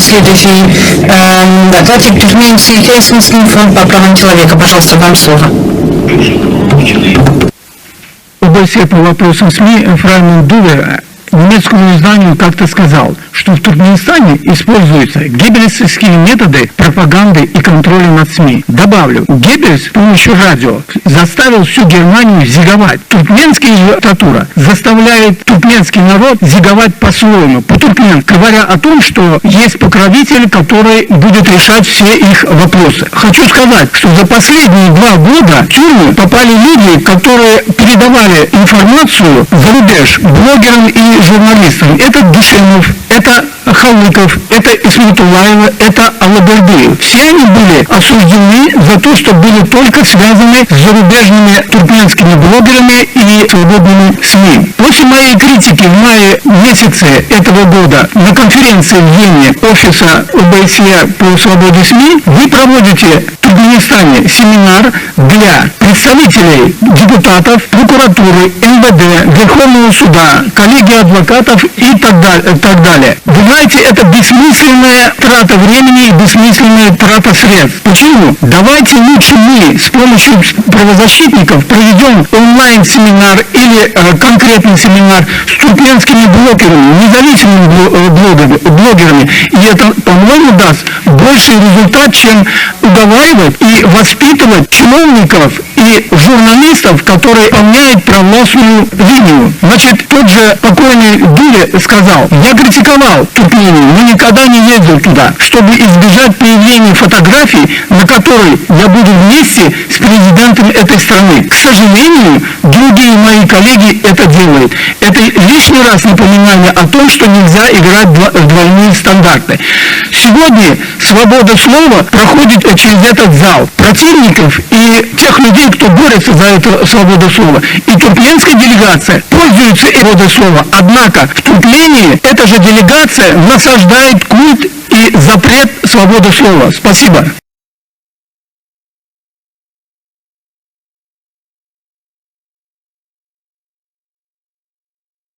следующий докладчик Тюркменский Хейсминский фонд по правам человека. Пожалуйста, вам слово. ОБСЕ по вопросам СМИ Фрайман Дувер немецкому изданию как-то сказал, что в Туркменистане используются геббельсовские методы пропаганды и контроля над СМИ. Добавлю, Геббельс с помощью радио заставил всю Германию зиговать. Туркменская диктатура заставляет туркменский народ зиговать по-своему, по-туркменски, говоря о том, что есть покровитель, который будет решать все их вопросы. Хочу сказать, что за последние 2 года в тюрьму попали люди, которые передавали информацию за рубеж блогерам и журналистам. Это Душенов, это Халыков, это Исматуллаева, это Алабердиев. Все они были осуждены за то, что были только связаны с зарубежными туркменскими блогерами и свободными СМИ. После моей критики в мае месяце этого года на конференции в Вене офиса ОБСЕ по свободе СМИ вы проводите в Туркменистане семинар для представителей депутатов, прокуратуры, МВД, Верховного суда, коллегии адвокатов и так далее. Вы знаете, это бессмысленная трата времени и бессмысленная трата средств. Почему? Давайте лучше мы с помощью правозащитников проведем онлайн-семинар или конкретный семинар с туркменскими блогерами, независимыми блогерами. И это, по-моему, даст больший результат, чем уговаривать и воспитывать чиновников и журналистов, которые выполняют провластную линию. Значит, тот же покойный Дуле сказал: я критиковал Туркмению, но никогда не ездил туда, чтобы избежать появления фотографий, на которой я буду вместе с президентом этой страны. К сожалению, другие мои коллеги это делают. Это лишний раз напоминание о том, что нельзя играть в двойные стандарты. Сегодня свобода слова проходит через этот зал. Противников и тех людей, кто борется за эту свободу слова. И туркменская делегация пользуется свободой слова. Однако в Туркмении эта же делегация насаждает культ и запрет свободы слова. Спасибо.